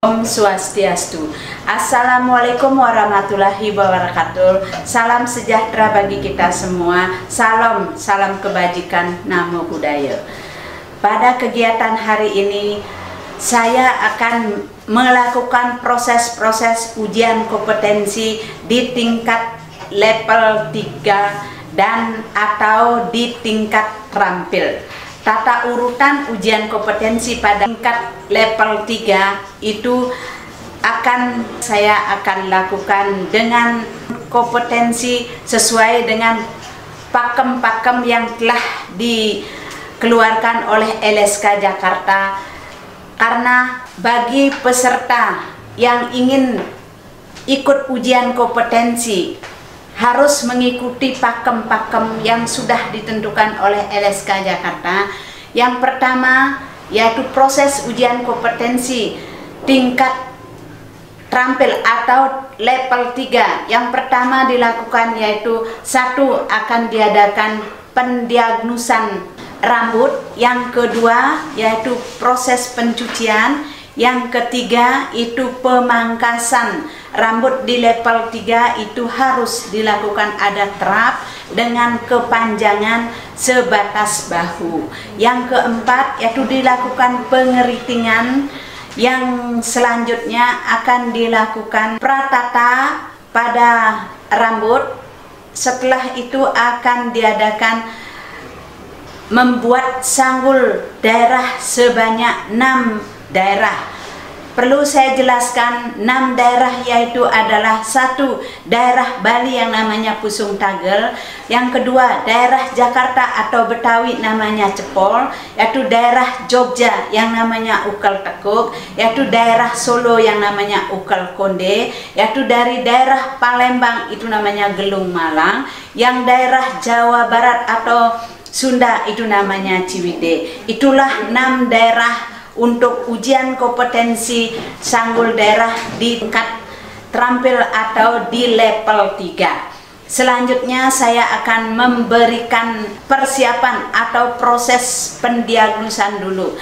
Om Swastiastu. Assalamualaikum warahmatullahi wabarakatuh. Salam sejahtera bagi kita semua. Salam kebajikan, namo buddhaya. Pada kegiatan hari ini saya akan melakukan proses-proses ujian kompetensi di tingkat level 3 dan atau di tingkat terampil. Tata urutan ujian kompetensi pada tingkat level 3 itu saya akan lakukan dengan kompetensi sesuai dengan pakem-pakem yang telah dikeluarkan oleh LSK Jakarta, karena bagi peserta yang ingin ikut ujian kompetensi harus mengikuti pakem-pakem yang sudah ditentukan oleh LSK Jakarta. Yang pertama yaitu proses ujian kompetensi tingkat terampil atau level 3. Yang pertama dilakukan yaitu satu, akan diadakan pendiagnosan rambut. Yang kedua yaitu proses pencucian. Yang ketiga itu pemangkasan rambut. Di level 3 itu harus dilakukan ada terap dengan kepanjangan sebatas bahu. Yang keempat yaitu dilakukan pengeritingan. Yang selanjutnya akan dilakukan pratata pada rambut. Setelah itu akan diadakan membuat sanggul daerah sebanyak 6 daerah. Perlu saya jelaskan 6 daerah yaitu adalah satu, daerah Bali yang namanya Pusung Tagel. Yang kedua, daerah Jakarta atau Betawi namanya Cepol, yaitu daerah Jogja yang namanya Ukel Tekuk, yaitu daerah Solo yang namanya Ukel Konde, yaitu dari daerah Palembang itu namanya Gelung Malang, yang daerah Jawa Barat atau Sunda itu namanya Ciwidey. Itulah 6 daerah untuk ujian kompetensi sanggul daerah di tingkat terampil atau di level 3. Selanjutnya saya akan memberikan persiapan atau proses pendiagnosan dulu.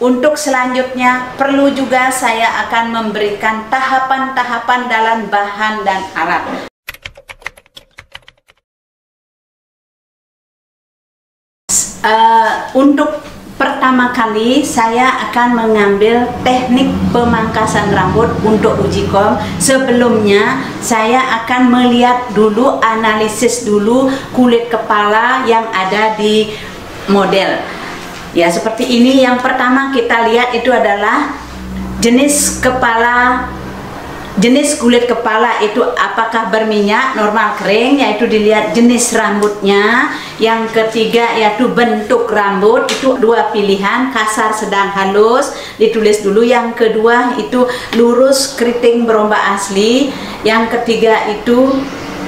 Untuk selanjutnya perlu juga saya akan memberikan tahapan-tahapan dalam bahan dan alat. Untuk pertama kali saya akan mengambil teknik pemangkasan rambut untuk uji kom. Sebelumnya saya akan melihat dulu, analisis dulu kulit kepala yang ada di model. Ya, seperti ini. Yang pertama kita lihat itu adalah jenis kulit kepala itu apakah berminyak, normal, kering, yaitu dilihat jenis rambutnya. Yang ketiga yaitu bentuk rambut, itu 2 pilihan, kasar, sedang, halus, ditulis dulu. Yang kedua itu lurus, keriting, berombak asli. Yang ketiga itu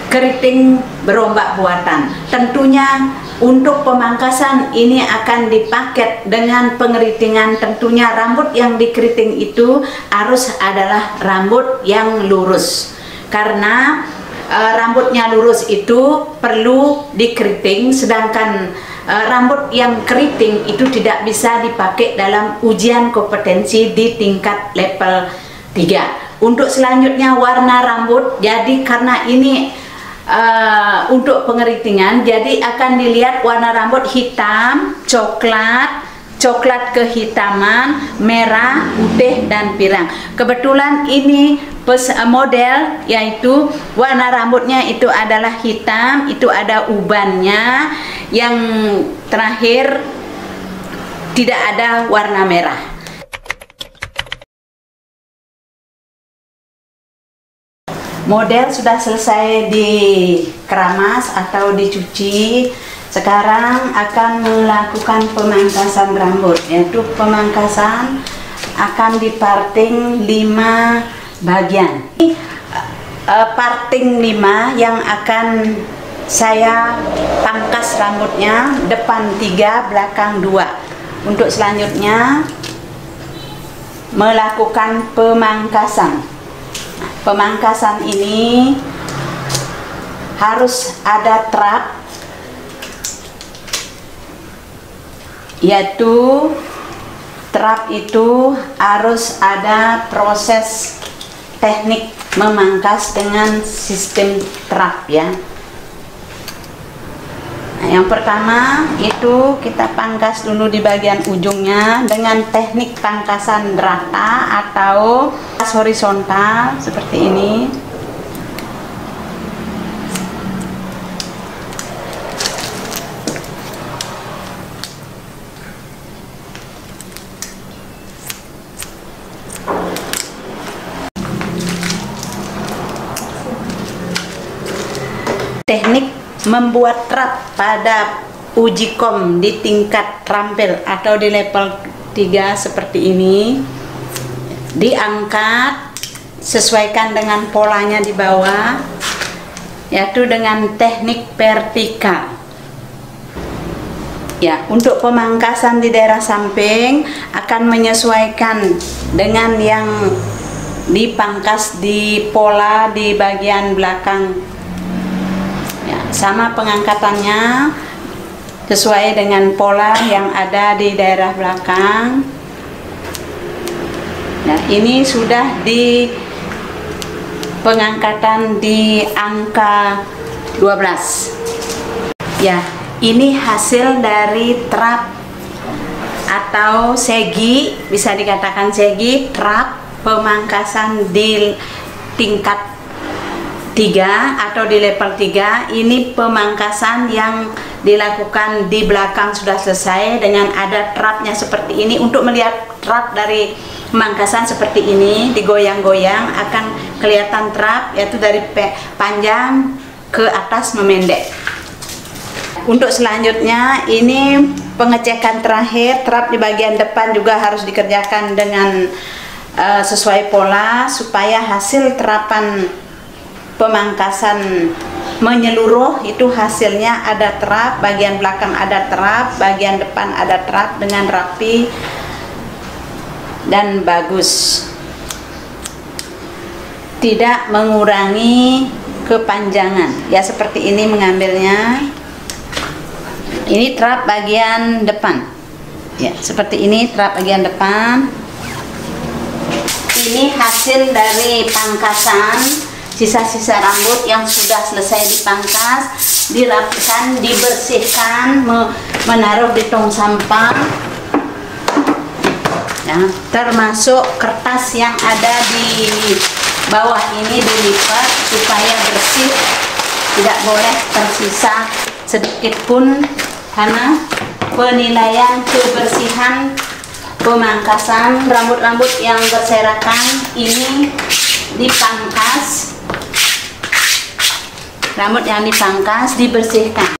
keriting berombak buatan. Tentunya untuk pemangkasan ini akan dipaket dengan pengeritingan. Tentunya rambut yang dikeriting itu harus adalah rambut yang lurus, karena rambutnya lurus itu perlu dikeriting, sedangkan rambut yang keriting itu tidak bisa dipakai dalam ujian kompetensi di tingkat level 3. Untuk selanjutnya warna rambut. Jadi karena ini untuk pengeritingan, jadi akan dilihat warna rambut hitam, coklat kehitaman, merah, putih, dan pirang. Kebetulan ini model yaitu warna rambutnya itu adalah hitam, itu ada ubannya. Yang terakhir tidak ada warna merah. Model sudah selesai dikeramas atau dicuci. Sekarang akan melakukan pemangkasan rambut, yaitu pemangkasan akan diparting 5 bagian. Parting 5 yang akan saya pangkas rambutnya, depan 3, belakang 2. Untuk selanjutnya melakukan pemangkasan. Pemangkasan ini harus ada terap, yaitu Trap itu harus ada proses teknik memangkas dengan sistem trap ya. Nah, yang pertama itu kita pangkas dulu di bagian ujungnya dengan teknik pangkasan rata atau horizontal seperti ini. Teknik membuat trap pada uji kom di tingkat terampil atau di level 3 seperti ini. Diangkat, sesuaikan dengan polanya di bawah, yaitu dengan teknik vertikal. Ya, untuk pemangkasan di daerah samping akan menyesuaikan dengan yang dipangkas di pola di bagian belakang. Sama pengangkatannya sesuai dengan pola yang ada di daerah belakang. Nah, ini sudah di pengangkatan di angka 12. Ya, ini hasil dari trap atau segi, bisa dikatakan segi trap pemangkasan di tingkat 3 atau di level 3. Ini pemangkasan yang dilakukan di belakang sudah selesai dengan ada trapnya seperti ini. Untuk melihat trap dari pemangkasan seperti ini, digoyang-goyang akan kelihatan trap, yaitu dari panjang ke atas memendek. Untuk selanjutnya ini pengecekan terakhir, trap di bagian depan juga harus dikerjakan dengan sesuai pola supaya hasil terapan pemangkasan menyeluruh itu hasilnya ada trap, bagian belakang ada trap, bagian depan ada trap dengan rapi dan bagus, tidak mengurangi kepanjangan ya. Seperti ini mengambilnya, ini trap bagian depan ya, seperti ini trap bagian depan. Ini hasil dari pangkasan sisa-sisa rambut yang sudah selesai dipangkas, dirapikan, dibersihkan, menaruh di tong sampah ya, termasuk kertas yang ada di bawah ini dilipat supaya bersih, tidak boleh tersisa sedikit pun, karena penilaian kebersihan pemangkasan rambut-rambut yang berserakan ini dipangkas. Rambut yang dipangkas dibersihkan.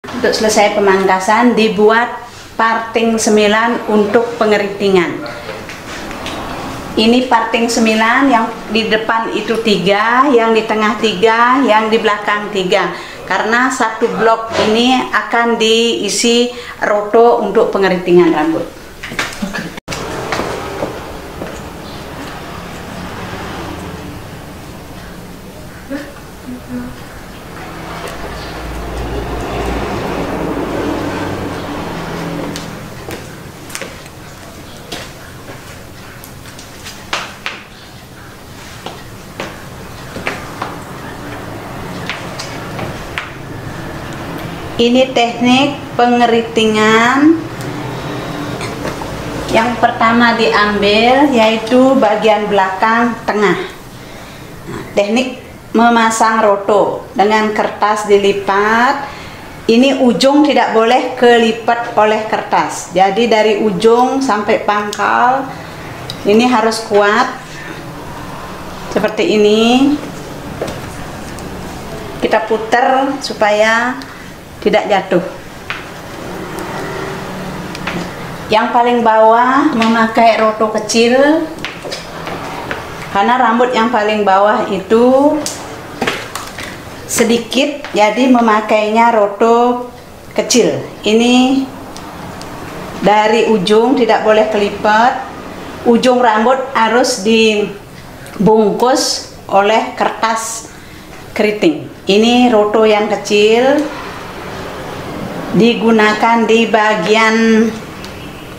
Untuk selesai pemangkasan dibuat parting 9 untuk pengeritingan. Ini parting 9, yang di depan itu 3, yang di tengah 3, yang di belakang 3. Karena satu blok ini akan diisi roto untuk pengeritingan rambut. Ini teknik pengeritingan. Yang pertama diambil yaitu bagian belakang tengah. Teknik memasang roto dengan kertas dilipat. Ini ujung tidak boleh kelipat oleh kertas. Jadi dari ujung sampai pangkal ini harus kuat. Seperti ini. Kita putar supaya tidak jatuh. Yang paling bawah memakai roto kecil, karena rambut yang paling bawah itu sedikit, jadi memakainya roto kecil. Ini dari ujung tidak boleh kelipat. Ujung rambut harus dibungkus oleh kertas keriting. Ini roto yang kecil. digunakan di bagian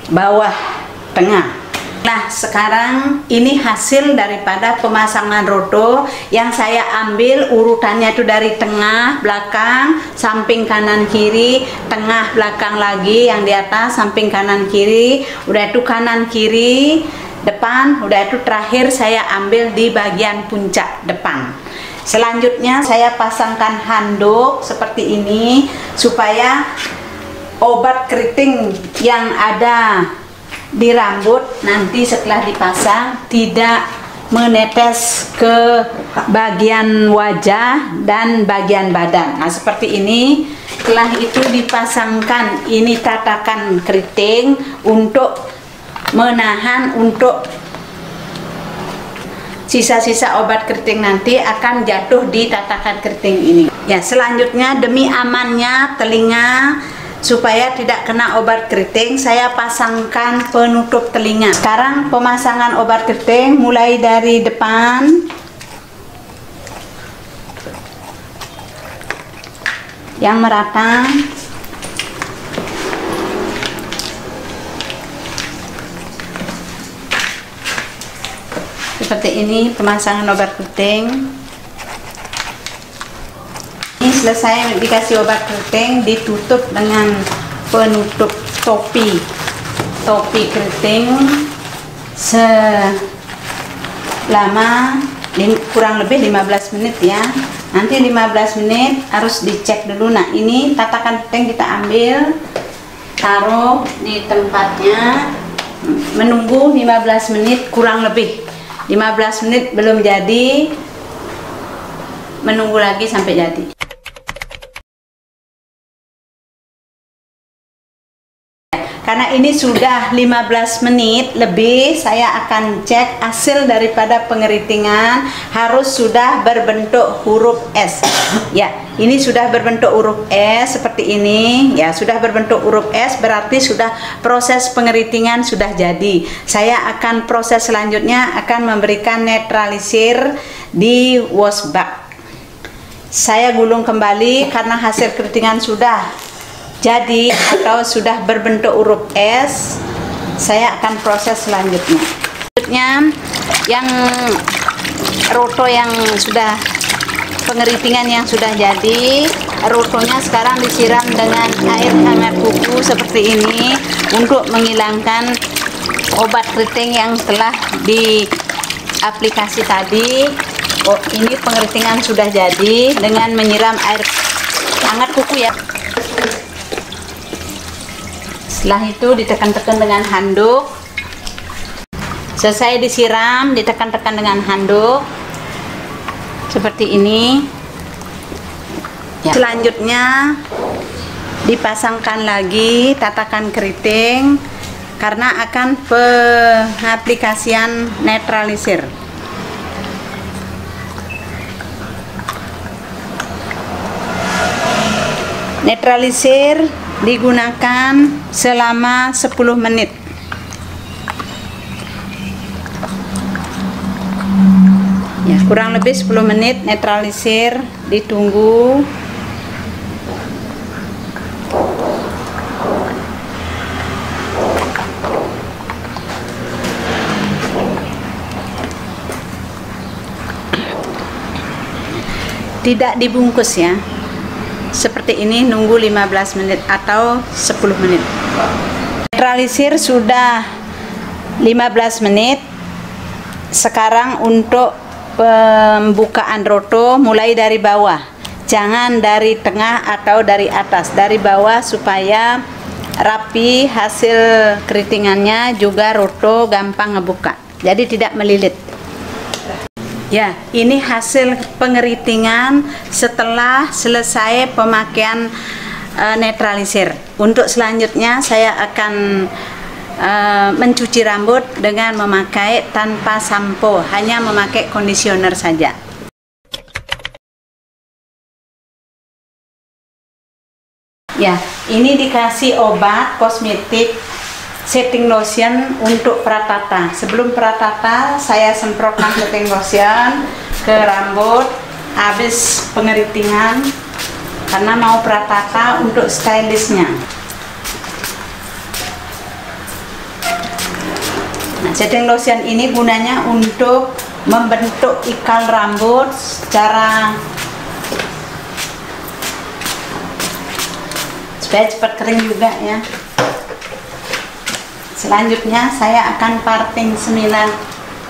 bawah tengah. Nah, sekarang ini hasil daripada pemasangan roto yang saya ambil urutannya itu dari tengah, belakang, samping kanan kiri, tengah, belakang lagi, yang di atas, samping kanan kiri, udah itu kanan kiri, depan, udah itu terakhir saya ambil di bagian puncak depan. Selanjutnya saya pasangkan handuk seperti ini supaya obat keriting yang ada di rambut nanti setelah dipasang tidak menetes ke bagian wajah dan bagian badan. Nah, seperti ini. Setelah itu dipasangkan ini tatakan keriting untuk menahan untuk sisa-sisa obat keriting nanti akan jatuh di tatakan keriting ini. Ya, selanjutnya demi amannya telinga supaya tidak kena obat keriting, saya pasangkan penutup telinga. Sekarang pemasangan obat keriting mulai dari depan yang merata. Seperti ini pemasangan obat keriting. Ini selesai dikasih obat keriting, ditutup dengan penutup topi keriting selama kurang lebih 15 menit ya. Nanti 15 menit harus dicek dulu. Nah, ini tatakan keriting kita ambil, taruh di tempatnya, menunggu 15 menit kurang lebih. 15 menit belum jadi, menunggu lagi sampai jadi. Karena ini sudah 15 menit lebih, saya akan cek hasil daripada pengeritingan harus sudah berbentuk huruf S. Ya, ini sudah berbentuk huruf S seperti ini. Ya, sudah berbentuk huruf S berarti sudah proses pengeritingan sudah jadi. Saya akan proses selanjutnya akan memberikan netralisir di wash bag. Saya gulung kembali karena hasil keritingan sudah jadi atau sudah berbentuk huruf S. Saya akan proses selanjutnya. Selanjutnya yang roto yang sudah pengeritingan yang sudah jadi, rotonya sekarang disiram dengan air hangat kuku seperti ini untuk menghilangkan obat keriting yang telah diaplikasi tadi. Oh, ini pengeritingan sudah jadi dengan menyiram air hangat kuku ya. Setelah itu ditekan-tekan dengan handuk. Selesai disiram, ditekan-tekan dengan handuk seperti ini ya. Selanjutnya dipasangkan lagi tatakan keriting karena akan pengaplikasian netralisir. Netralisir digunakan selama 10 menit. Ya, kurang lebih 10 menit netralisir, ditunggu. Tidak dibungkus ya. Seperti ini, nunggu 15 menit atau 10 menit. Netralisir sudah 15 menit. Sekarang untuk pembukaan roto mulai dari bawah. Jangan dari tengah atau dari atas, dari bawah supaya rapi hasil keritingannya, juga roto gampang ngebuka. Jadi tidak melilit. Ya, ini hasil pengeritingan setelah selesai pemakaian netralisir. Untuk selanjutnya saya akan mencuci rambut dengan memakai tanpa sampo, hanya memakai conditioner saja. Ya, ini dikasih obat kosmetik setting lotion untuk pratata. Sebelum pratata saya semprotkan setting lotion ke rambut habis pengeritingan karena mau pratata untuk stylishnya. Nah, setting lotion ini gunanya untuk membentuk ikal rambut secara supaya cepat kering juga ya. Selanjutnya saya akan parting 9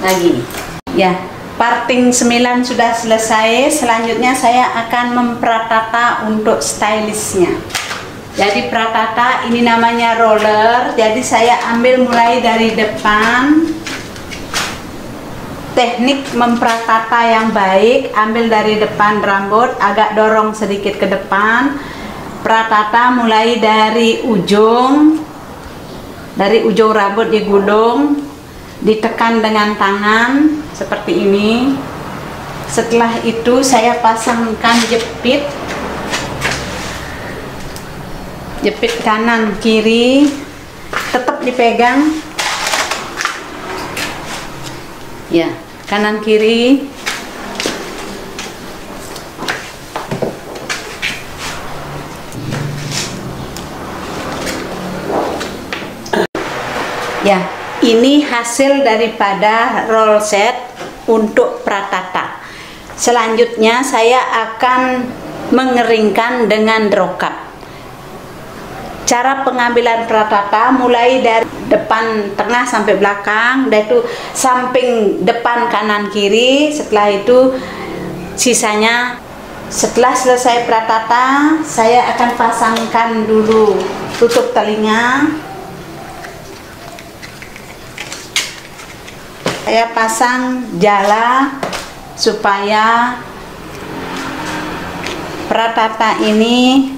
lagi ya. Parting 9 sudah selesai. Selanjutnya saya akan mempratata untuk stylishnya. Jadi pratata ini namanya roller. Jadi saya ambil mulai dari depan. Teknik mempratata yang baik, ambil dari depan rambut, agak dorong sedikit ke depan. Pratata mulai dari ujung rambut digulung, ditekan dengan tangan seperti ini. Setelah itu saya pasangkan jepit kanan kiri, tetap dipegang ya, kanan kiri. Ya, ini hasil daripada roll set untuk pratata. Selanjutnya saya akan mengeringkan dengan drop cap. Cara pengambilan pratata mulai dari depan tengah sampai belakang, dan itu samping depan kanan kiri. Setelah itu sisanya, setelah selesai pratata, saya akan pasangkan dulu tutup telinga. Saya pasang jala supaya pratata ini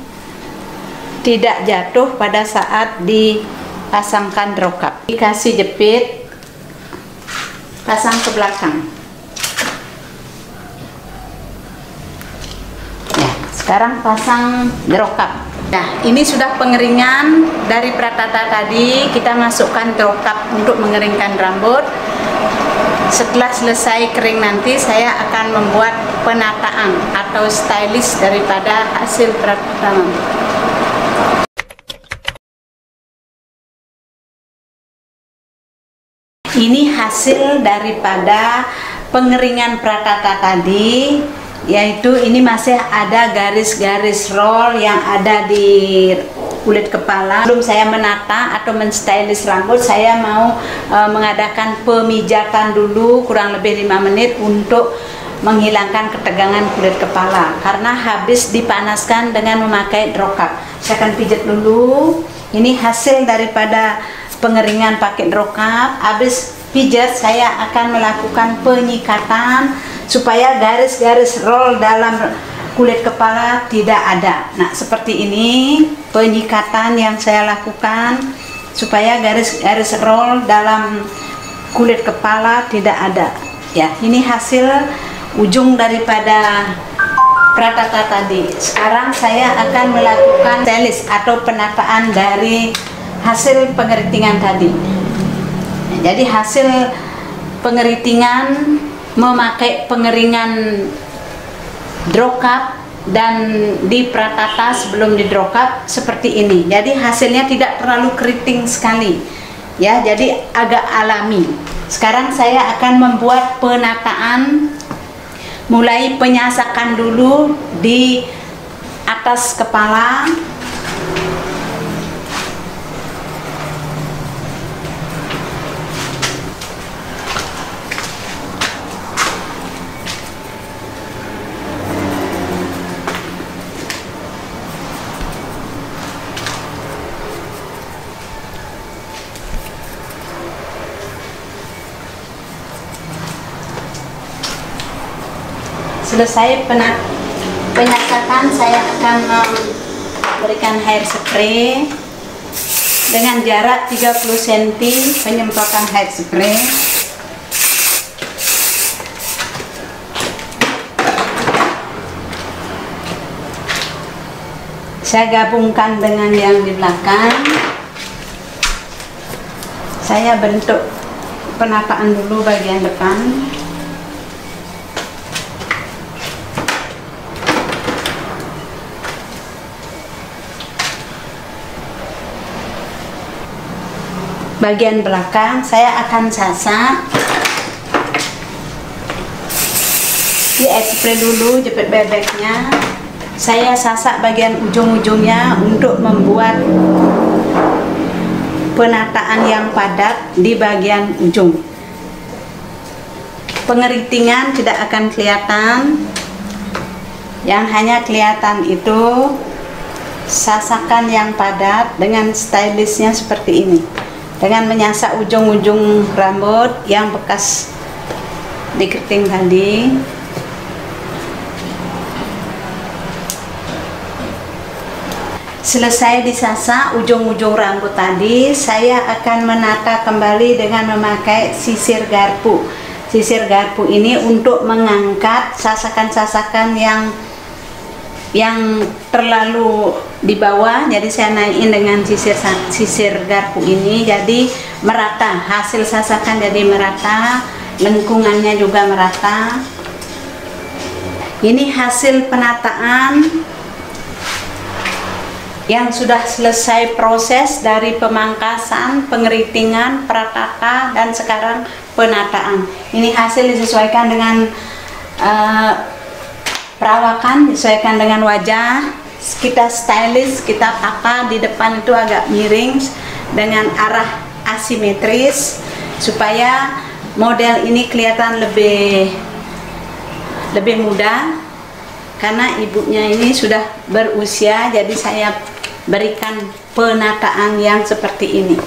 tidak jatuh pada saat dipasangkan drop cap. Dikasih jepit, pasang ke belakang. Ya, sekarang pasang drop cap. Nah, ini sudah pengeringan dari pratata tadi. Kita masukkan drop cap untuk mengeringkan rambut. Setelah selesai kering nanti saya akan membuat penataan atau stylish daripada hasil pratata. Ini hasil daripada pengeringan pratata tadi, yaitu ini masih ada garis-garis roll yang ada di kulit kepala. Sebelum saya menata atau menstylish rambut, saya mau mengadakan pemijatan dulu kurang lebih 5 menit untuk menghilangkan ketegangan kulit kepala karena habis dipanaskan dengan memakai drop cap. Saya akan pijat dulu. Ini hasil daripada pengeringan pakai drop cap. Habis pijat saya akan melakukan penyikatan supaya garis-garis roll dalam kulit kepala tidak ada. Nah, seperti ini penyikatan yang saya lakukan supaya garis-garis roll dalam kulit kepala tidak ada. Ya, ini hasil ujung daripada pratata tadi. Sekarang saya akan melakukan stylish atau penataan dari hasil pengeritingan tadi. Jadi hasil pengeritingan memakai pengeringan drop cap dan di pratata sebelum di drop cap seperti ini. Jadi hasilnya tidak terlalu keriting sekali ya, jadi agak alami. Sekarang saya akan membuat penataan, mulai penyasakan dulu di atas kepala. Selesai penyasakan, saya akan memberikan hair spray dengan jarak 30 cm penyemprotan hair spray. Saya gabungkan dengan yang di belakang. Saya bentuk penataan dulu bagian depan. bagian belakang saya akan sasak. Di spray dulu jepit bebeknya. Saya sasak bagian ujung-ujungnya untuk membuat penataan yang padat di bagian ujung. Pengeritingan tidak akan kelihatan, yang hanya kelihatan itu sasakan yang padat dengan stylishnya seperti ini, dengan menyasak ujung-ujung rambut yang bekas dikeriting tadi. Selesai disasak ujung-ujung rambut tadi, saya akan menata kembali dengan memakai sisir garpu. Sisir garpu ini untuk mengangkat sasakan-sasakan yang terlalu di bawah. Jadi saya naikin dengan sisir garpu ini, jadi merata. Hasil sasakan jadi merata, lengkungannya juga merata. Ini hasil penataan yang sudah selesai proses dari pemangkasan, pengeritingan, pratata, dan sekarang penataan. Ini hasil disesuaikan dengan perawakan, disesuaikan dengan wajah. Kita stylish, kita tata di depan itu agak miring dengan arah asimetris supaya model ini kelihatan lebih muda. Karena ibunya ini sudah berusia, jadi saya berikan penataan yang seperti ini.